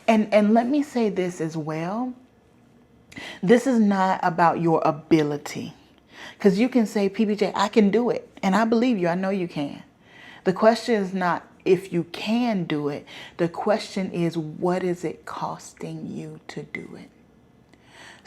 And let me say this as well. This is not about your ability. Because you can say, PBJ, I can do it. And I believe you. I know you can. The question is not if you can do it. The question is, what is it costing you to do it?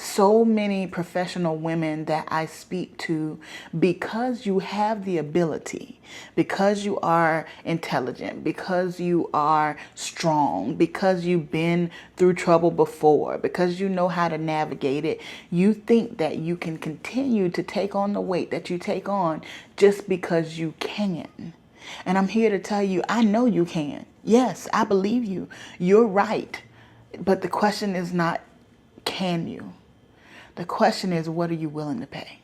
So many professional women that I speak to, because you have the ability, because you are intelligent, because you are strong, because you've been through trouble before, because you know how to navigate it, you think that you can continue to take on the weight that you take on just because you can. And I'm here to tell you, I know you can. Yes, I believe you. You're right. But the question is not, can you? The question is, what are you willing to pay?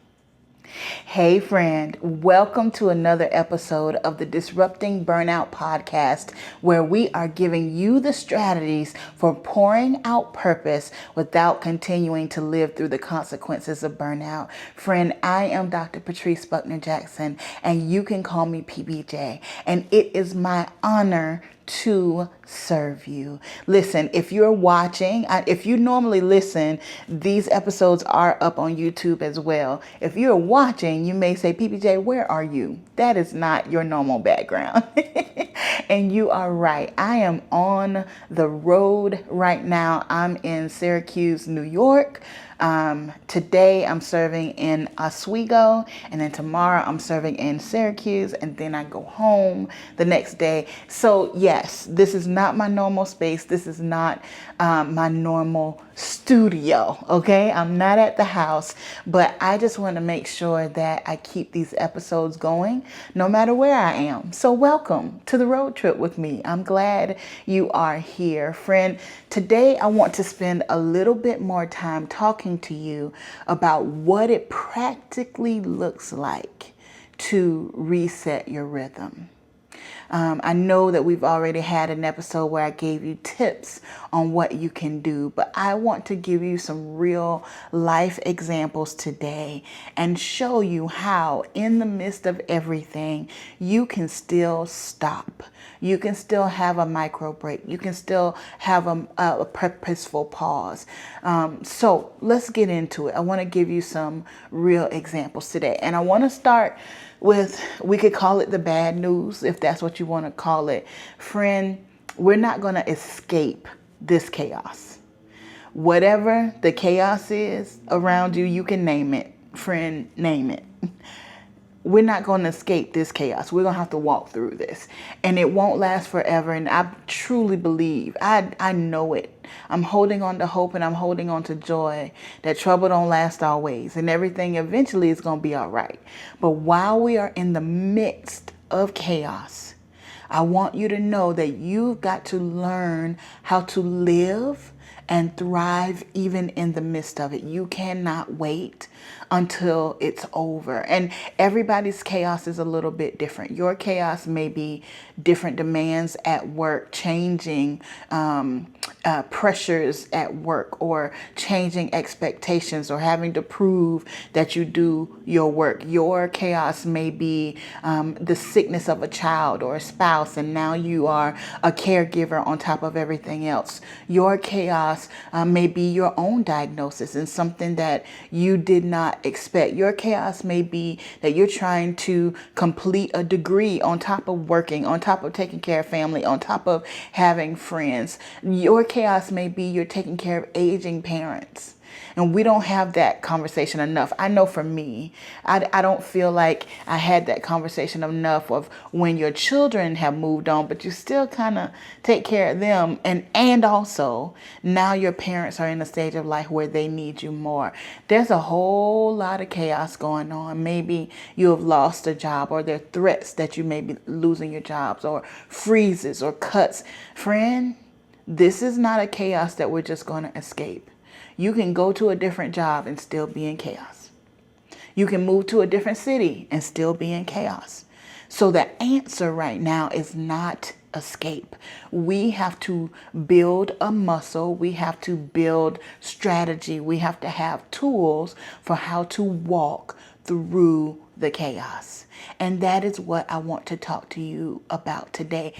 Hey friend, welcome to another episode of the Disrupting Burnout podcast, where we are giving you the strategies for pouring out purpose without continuing to live through the consequences of burnout. Friend, I am Dr. Patrice Buckner Jackson, and you can call me PBJ, and it is my honor to serve you. Listen, if you're watching, if you normally listen, these episodes are up on YouTube as well. If you're watching, you may say, PBJ, where are you? That is not your normal background. And you are right. I am on the road right now. I'm in Syracuse, New York. Today I'm serving in Oswego, and then tomorrow I'm serving in Syracuse, and then I go home the next day. So yes, this is not my normal space. This is not my normal studio. Okay, I'm not at the house, but I just want to make sure that I keep these episodes going no matter where I am. So welcome to the road trip with me. I'm glad you are here, friend. Today I want to spend a little bit more time talking to you about what it practically looks like to reset your rhythm. I know that we've already had an episode where I gave you tips on what you can do, but I want to give you some real life examples today and show you how, in the midst of everything, you can still stop. You can still have a micro break. You can still have a purposeful pause. So let's get into it. I want to give you some real examples today. And I want to start with, we could call it the bad news, if that's what you want to call it. Friend, we're not going to escape this chaos. Whatever the chaos is around you, you can name it. Friend, name it. We're not going to escape this chaos. We're going to have to walk through this. And it won't last forever. And I truly believe, I know it. I'm holding on to hope, and I'm holding on to joy that trouble don't last always. And everything eventually is going to be all right. But while we are in the midst of chaos, I want you to know that you've got to learn how to live and thrive even in the midst of it. You cannot wait until it's over. And everybody's chaos is a little bit different. Your chaos may be different demands at work, changing pressures at work, or changing expectations, or having to prove that you do your work. Your chaos may be the sickness of a child or a spouse, and now you are a caregiver on top of everything else. Your chaos may be your own diagnosis and something that you did not expect. Your chaos may be that you're trying to complete a degree on top of working, on top of taking care of family, on top of having friends. Your chaos may be you're taking care of aging parents. And we don't have that conversation enough. I know for me, I don't feel like I had that conversation enough of when your children have moved on, but you still kind of take care of them. And also now your parents are in a stage of life where they need you more. There's a whole lot of chaos going on. Maybe you have lost a job, or there are threats that you may be losing your jobs, or freezes or cuts. Friend, this is not a chaos that we're just going to escape. You can go to a different job and still be in chaos. You can move to a different city and still be in chaos. So the answer right now is not escape. We have to build a muscle. We have to build strategy. We have to have tools for how to walk through the chaos. And that is what I want to talk to you about today.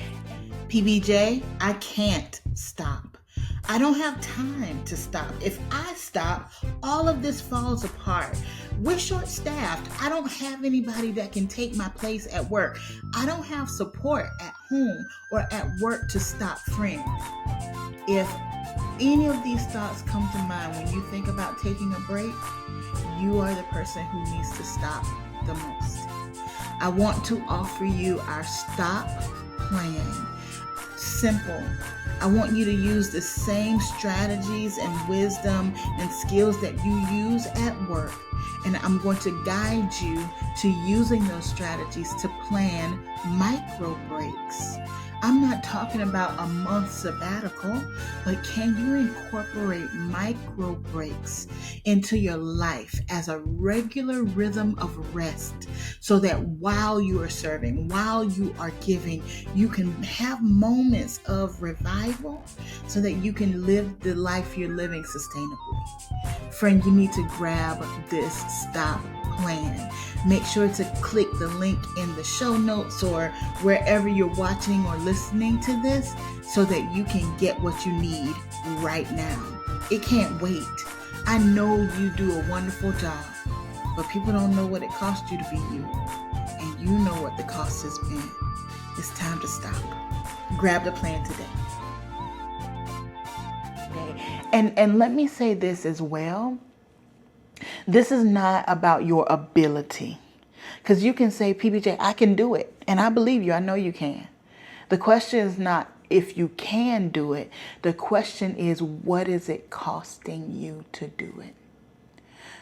PBJ, I can't stop. I don't have time to stop. If I stop, all of this falls apart. We're short staffed. I don't have anybody that can take my place at work. I don't have support at home or at work to stop friends. If any of these thoughts come to mind when you think about taking a break, you are the person who needs to stop the most. I want to offer you our stop plan. Simple. I want you to use the same strategies and wisdom and skills that you use at work. And I'm going to guide you to using those strategies to plan micro breaks. I'm not talking about a month sabbatical, but can you incorporate micro breaks into your life as a regular rhythm of rest so that while you are serving, while you are giving, you can have moments of revival so that you can live the life you're living sustainably? Friend, you need to grab this stop plan. Make sure to click the link in the show notes or wherever you're watching or listening to this so that you can get what you need right now. It can't wait. I know you do a wonderful job, but people don't know what it cost you to be you. And you know what the cost has been. It's time to stop. Grab the plan today. And let me say this as well. This is not about your ability. Because you can say, PBJ, I can do it. And I believe you. I know you can. The question is not if you can do it. The question is, what is it costing you to do it?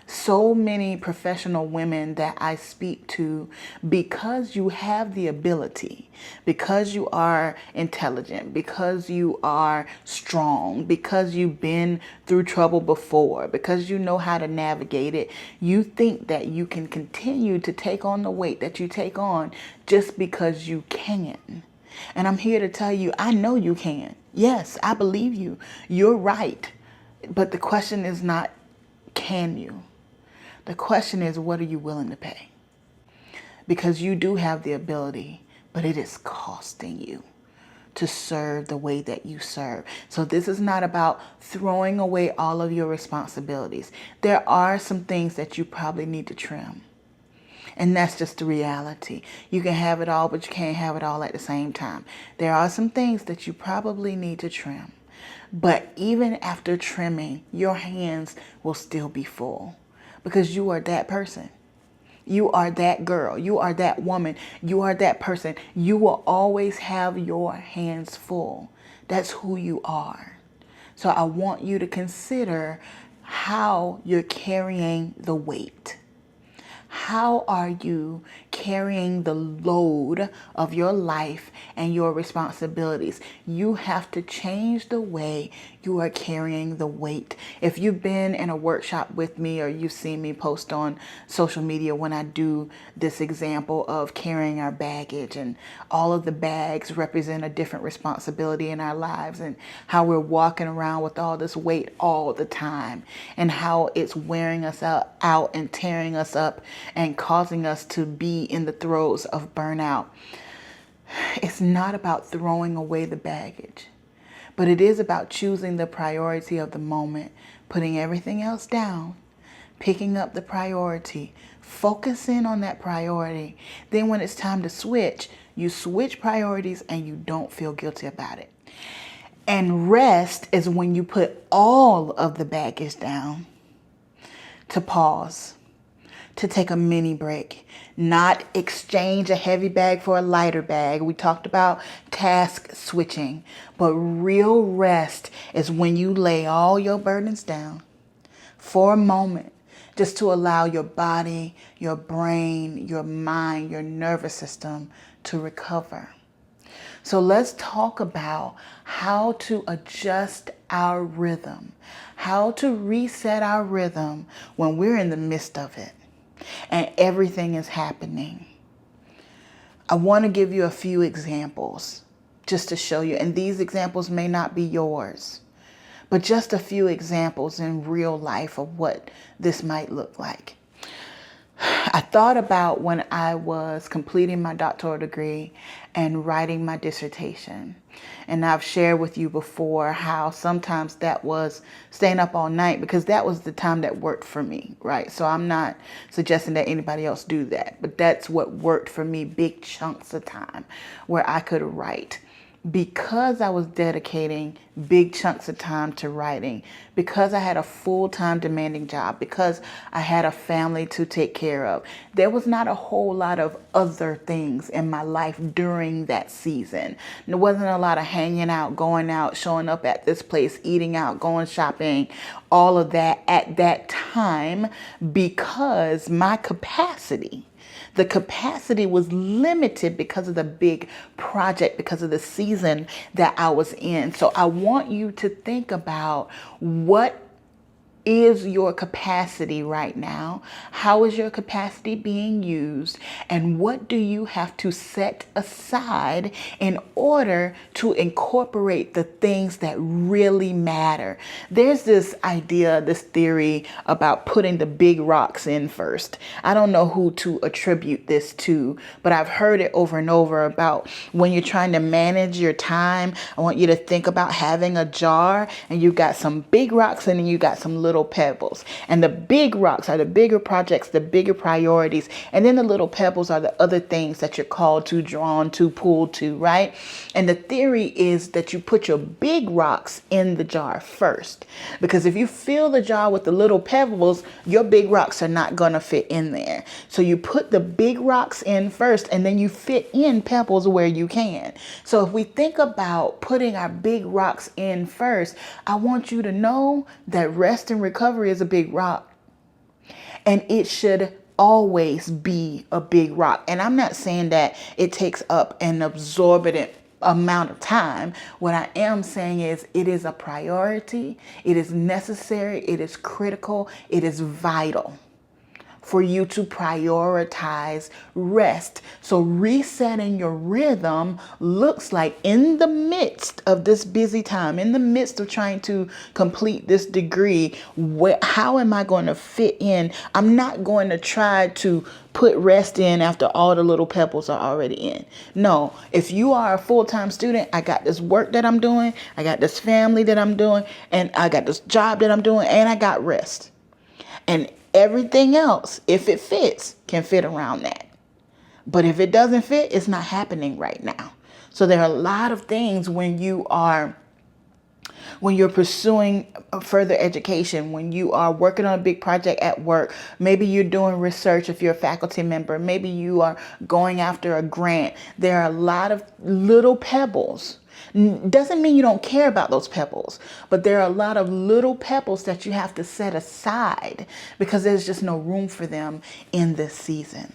So many professional women that I speak to, because you have the ability, because you are intelligent, because you are strong, because you've been through trouble before, because you know how to navigate it, you think that you can continue to take on the weight that you take on just because you can. And I'm here to tell you, I know you can. Yes, I believe you. You're right. But the question is not, can you? The question is, what are you willing to pay? Because you do have the ability, but it is costing you to serve the way that you serve. So this is not about throwing away all of your responsibilities. There are some things that you probably need to trim. And that's just the reality. You can have it all, but you can't have it all at the same time. There are some things that you probably need to trim. But even after trimming, your hands will still be full. Because you are that person. You are that girl. You are that woman. You are that person. You will always have your hands full. That's who you are. So I want you to consider how you're carrying the weight. How are you carrying the load of your life and your responsibilities? You have to change the way you are carrying the weight. If you've been in a workshop with me or you've seen me post on social media when I do this example of carrying our baggage, and all of the bags represent a different responsibility in our lives, and how we're walking around with all this weight all the time, and how it's wearing us out and tearing us up and causing us to be in the throes of burnout. It's not about throwing away the baggage, but it is about choosing the priority of the moment, putting everything else down, picking up the priority, focusing on that priority. Then when it's time to switch, you switch priorities and you don't feel guilty about it. And rest is when you put all of the baggage down, to pause, to take a mini break, not exchange a heavy bag for a lighter bag. We talked about task switching, but real rest is when you lay all your burdens down for a moment, just to allow your body, your brain, your mind, your nervous system to recover. So let's talk about how to adjust our rhythm, how to reset our rhythm when we're in the midst of it and everything is happening. I want to give you a few examples just to show you, and these examples may not be yours, but just a few examples in real life of what this might look like. I thought about when I was completing my doctoral degree and writing my dissertation. And I've shared with you before how sometimes that was staying up all night because that was the time that worked for me, right? So I'm not suggesting that anybody else do that, but that's what worked for me, big chunks of time where I could write. Because I was dedicating big chunks of time to writing, because I had a full-time demanding job, because I had a family to take care of, there was not a whole lot of other things in my life during that season. There wasn't a lot of hanging out, going out, showing up at this place, eating out, going shopping, all of that at that time because my capacity, the capacity was limited because of the big project, because of the season that I was in. So I want you to think about what is your capacity right now? How is your capacity being used? And what do you have to set aside in order to incorporate the things that really matter? There's this idea, this theory about putting the big rocks in first. I don't know who to attribute this to, but I've heard it over and over about when you're trying to manage your time. I want you to think about having a jar and you've got some big rocks and then you got some little pebbles. And the big rocks are the bigger projects, the bigger priorities. And then the little pebbles are the other things that you're called to, drawn to, pulled to, right? And the theory is that you put your big rocks in the jar first. Because if you fill the jar with the little pebbles, your big rocks are not going to fit in there. So you put the big rocks in first and then you fit in pebbles where you can. So if we think about putting our big rocks in first, I want you to know that rest and recovery is a big rock, and it should always be a big rock. And I'm not saying that it takes up an exorbitant amount of time. What I am saying is it is a priority, it is necessary, it is critical, it is vital for you to prioritize rest. So resetting your rhythm looks like, in the midst of this busy time, in the midst of trying to complete this degree, how am I going to fit in? I'm not going to try to put rest in after all the little pebbles are already in. No, if you are a full-time student, I got this work that I'm doing, I got this family that I'm doing, and I got this job that I'm doing, and I got rest. And everything else, if it fits, can fit around that. But if it doesn't fit, it's not happening right now. So there are a lot of things when you're pursuing further education, when you are working on a big project at work, maybe you're doing research if you're a faculty member, maybe you are going after a grant. There are a lot of little pebbles. Doesn't mean you don't care about those pebbles, but there are a lot of little pebbles that you have to set aside because there's just no room for them in this season.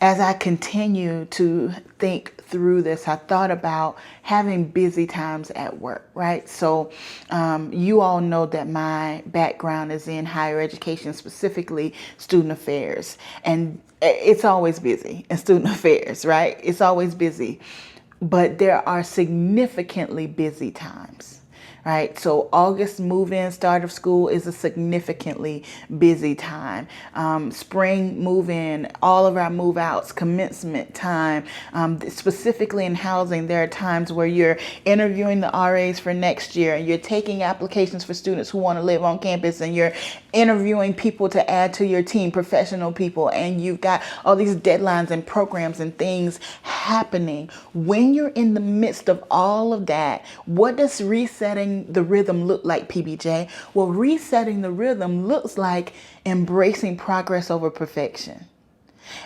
As I continue to think through this, I thought about having busy times at work, right? So you all know that my background is in higher education, specifically student affairs. And it's always busy in student affairs, right? It's always busy. But there are significantly busy times, right? So August move-in, start of school is a significantly busy time. Spring move-in, all of our move-outs, commencement time, specifically in housing, there are times where you're interviewing the RAs for next year and you're taking applications for students who want to live on campus and you're interviewing people to add to your team, professional people, and you've got all these deadlines and programs and things happening. When you're in the midst of all of that, what does resetting the rhythm look like, PBJ? Well, resetting the rhythm looks like embracing progress over perfection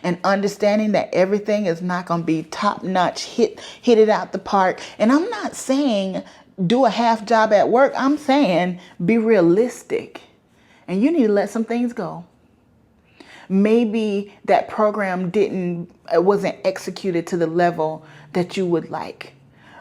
and understanding that everything is not going to be top notch, hit it out the park. And I'm not saying do a half job at work. I'm saying be realistic. And you need to let some things go. Maybe that program wasn't executed to the level that you would like.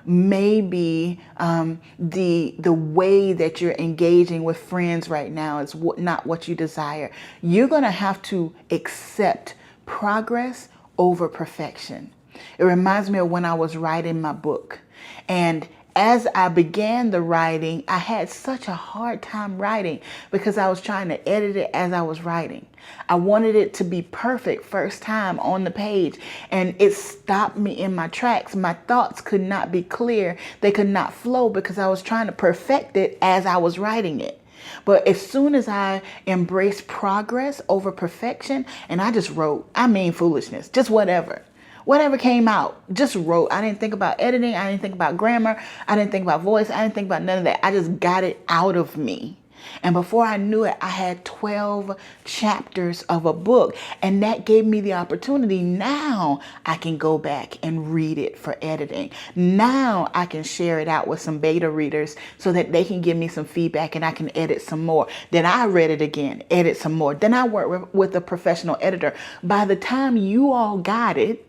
Maybe the way that you're engaging with friends right now is not what you desire. You're going to have to accept progress over perfection. It reminds me of when I was writing my book. And as I began the writing, I had such a hard time writing because I was trying to edit it as I was writing. I wanted it to be perfect first time on the page, and it stopped me in my tracks. My thoughts could not be clear. They could not flow because I was trying to perfect it as I was writing it. But as soon as I embraced progress over perfection, and I just wrote, I mean foolishness, just whatever. Whatever came out, just wrote. I didn't think about editing. I didn't think about grammar. I didn't think about voice. I didn't think about none of that. I just got it out of me. And before I knew it, I had 12 chapters of a book. And that gave me the opportunity. Now I can go back and read it for editing. Now I can share it out with some beta readers so that they can give me some feedback and I can edit some more. Then I read it again, edit some more. Then I work with a professional editor. By the time you all got it,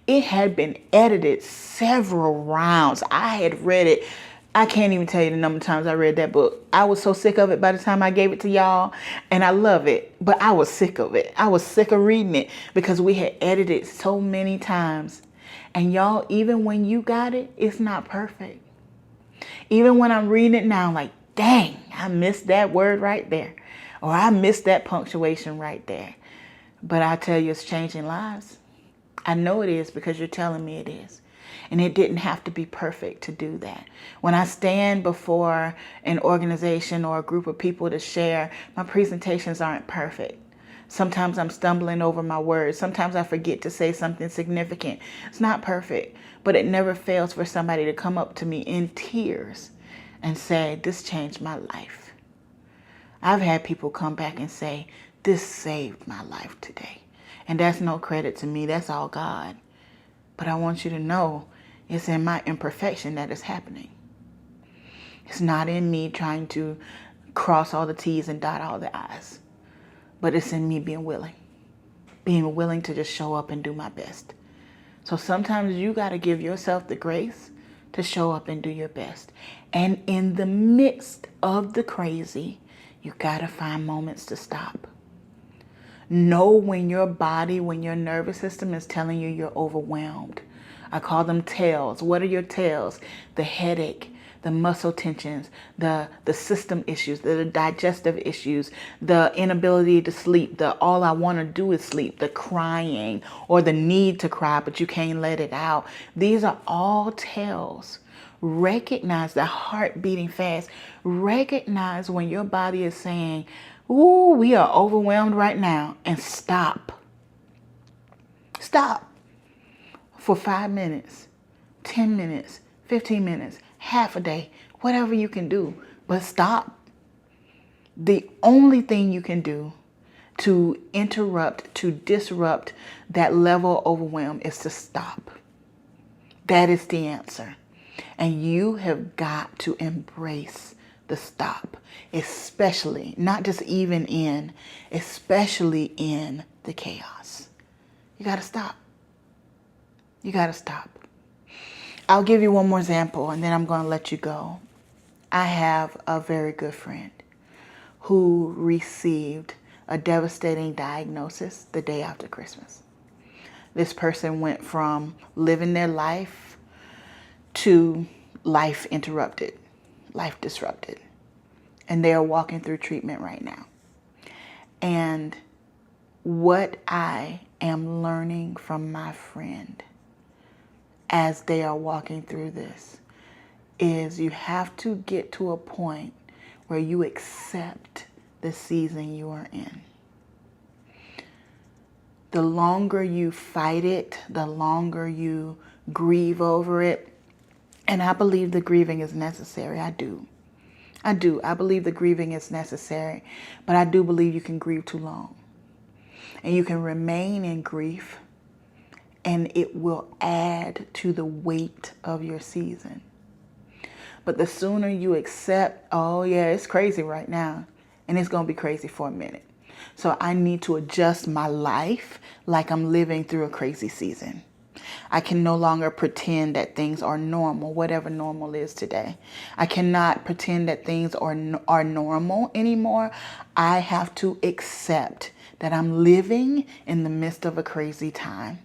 it had been edited several rounds. I had read it. I can't even tell you the number of times I read that book. I was so sick of it by the time I gave it to y'all. And I love it, but I was sick of it. I was sick of reading it because we had edited so many times. And y'all, even when you got it, it's not perfect. Even when I'm reading it now, I'm like, dang, I missed that word right there. Or I missed that punctuation right there. But I tell you, it's changing lives. I know it is because you're telling me it is. And it didn't have to be perfect to do that. When I stand before an organization or a group of people to share, my presentations aren't perfect. Sometimes I'm stumbling over my words. Sometimes I forget to say something significant. It's not perfect, but it never fails for somebody to come up to me in tears and say, this changed my life. I've had people come back and say, this saved my life today. And that's no credit to me. That's all God. But I want you to know it's in my imperfection that is happening. It's not in me trying to cross all the T's and dot all the I's. But it's in me being willing to just show up and do my best. So sometimes you got to give yourself the grace to show up and do your best. And in the midst of the crazy, you got to find moments to stop. Know when your body, when your nervous system is telling you you're overwhelmed. I call them tells. What are your tells? The headache, the muscle tensions, the system issues, the digestive issues, the inability to sleep, the all I want to do is sleep, the crying or the need to cry, but you can't let it out. These are all tells. Recognize the heart beating fast. Recognize when your body is saying, ooh, we are overwhelmed right now, and stop. Stop for 5 minutes, 10 minutes, 15 minutes, half a day, whatever you can do, but stop. The only thing you can do to interrupt, to disrupt that level of overwhelm is to stop. That is the answer. And you have got to embrace the stop, especially, not just even in, especially in the chaos. You got to stop. You got to stop. I'll give you one more example and then I'm going to let you go. I have a very good friend who received a devastating diagnosis the day after Christmas. This person went from living their life to life interrupted, life disrupted. And they are walking through treatment right now. And what I am learning from my friend as they are walking through this is you have to get to a point where you accept the season you are in. The longer you fight it, the longer you grieve over it. And I believe the grieving is necessary. I do. I believe the grieving is necessary. But I do believe you can grieve too long. And you can remain in grief. And it will add to the weight of your season. But the sooner you accept, oh yeah, it's crazy right now. And it's going to be crazy for a minute. So I need to adjust my life like I'm living through a crazy season. I can no longer pretend that things are normal, whatever normal is today. I cannot pretend that things are normal anymore. I have to accept that I'm living in the midst of a crazy time.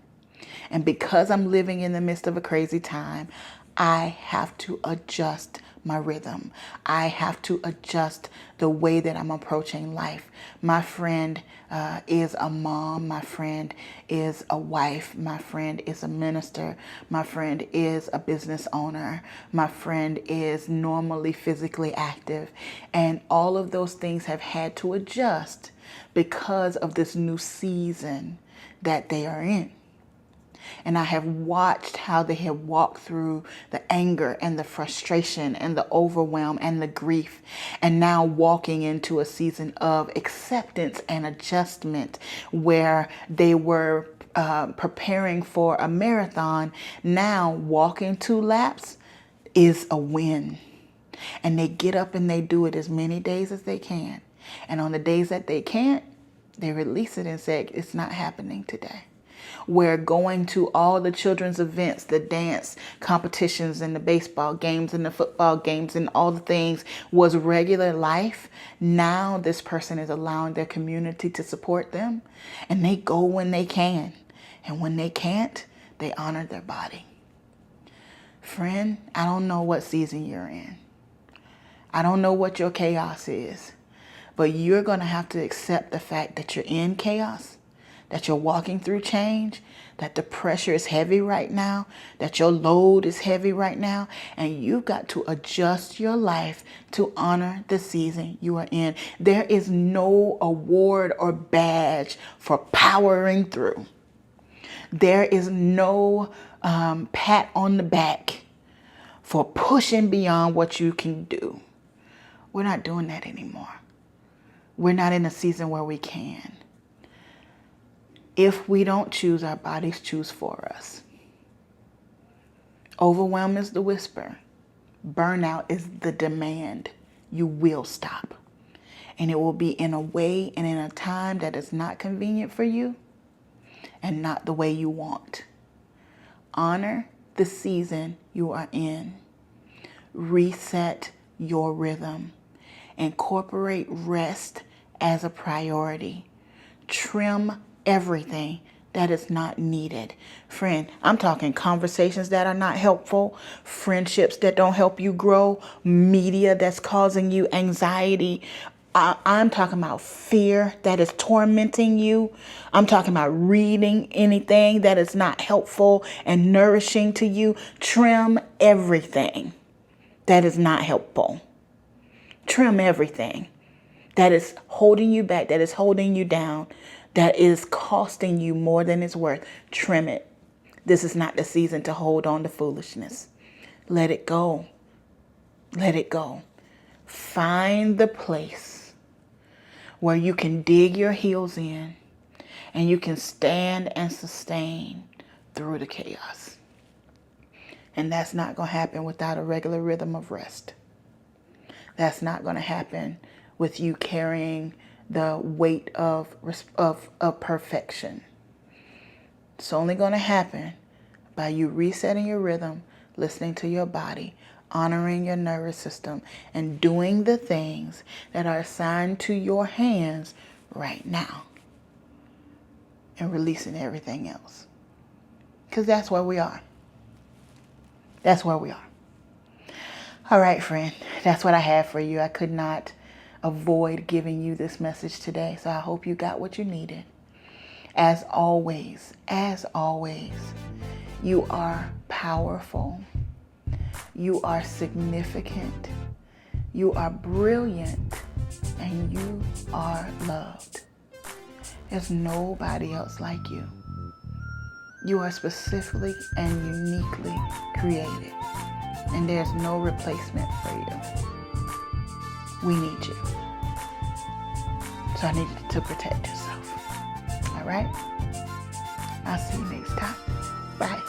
And because I'm living in the midst of a crazy time, I have to adjust my rhythm. I have to adjust the way that I'm approaching life. My friend is a mom. My friend is a wife. My friend is a minister. My friend is a business owner. My friend is normally physically active. And all of those things have had to adjust because of this new season that they are in. And I have watched how they have walked through the anger and the frustration and the overwhelm and the grief, and now walking into a season of acceptance and adjustment where they were preparing for a marathon. Now walking 2 laps is a win. And they get up and they do it as many days as they can. And on the days that they can't, they release it and say, it's not happening today. Where going to all the children's events, the dance competitions and the baseball games and the football games and all the things was regular life. Now this person is allowing their community to support them, and they go when they can. And when they can't, they honor their body. Friend, I don't know what season you're in. I don't know what your chaos is, but you're going to have to accept the fact that you're in chaos, that you're walking through change, that the pressure is heavy right now, that your load is heavy right now, and you've got to adjust your life to honor the season you are in. There is no award or badge for powering through. There is no pat on the back for pushing beyond what you can do. We're not doing that anymore. We're not in a season where we can. If we don't choose, our bodies choose for us. Overwhelm is the whisper. Burnout is the demand. You will stop. And it will be in a way and in a time that is not convenient for you and not the way you want. Honor the season you are in. Reset your rhythm. Incorporate rest as a priority. Trim everything that is not needed. Friend, I'm talking conversations that are not helpful, friendships that don't help you grow, media that's causing you anxiety. I'm talking about fear that is tormenting you. I'm talking about reading anything that is not helpful and nourishing to you. Trim everything that is not helpful. Trim everything that is holding you back, that is holding you down, that is costing you more than it's worth. Trim it. This is not the season to hold on to foolishness. Let it go. Let it go. Find the place where you can dig your heels in and you can stand and sustain through the chaos. And that's not going to happen without a regular rhythm of rest. That's not going to happen with you carrying the weight of perfection. It's only going to happen by you resetting your rhythm, listening to your body, honoring your nervous system, and doing the things that are assigned to your hands right now. And releasing everything else. Because that's where we are. That's where we are. All right, friend. That's what I have for you. I could not avoid giving you this message today. So I hope you got what you needed. As always, you are powerful. You are significant. You are brilliant. And you are loved. There's nobody else like you. You are specifically and uniquely created. And there's no replacement for you. We need you. So I need you to protect yourself. All right? I'll see you next time. Bye.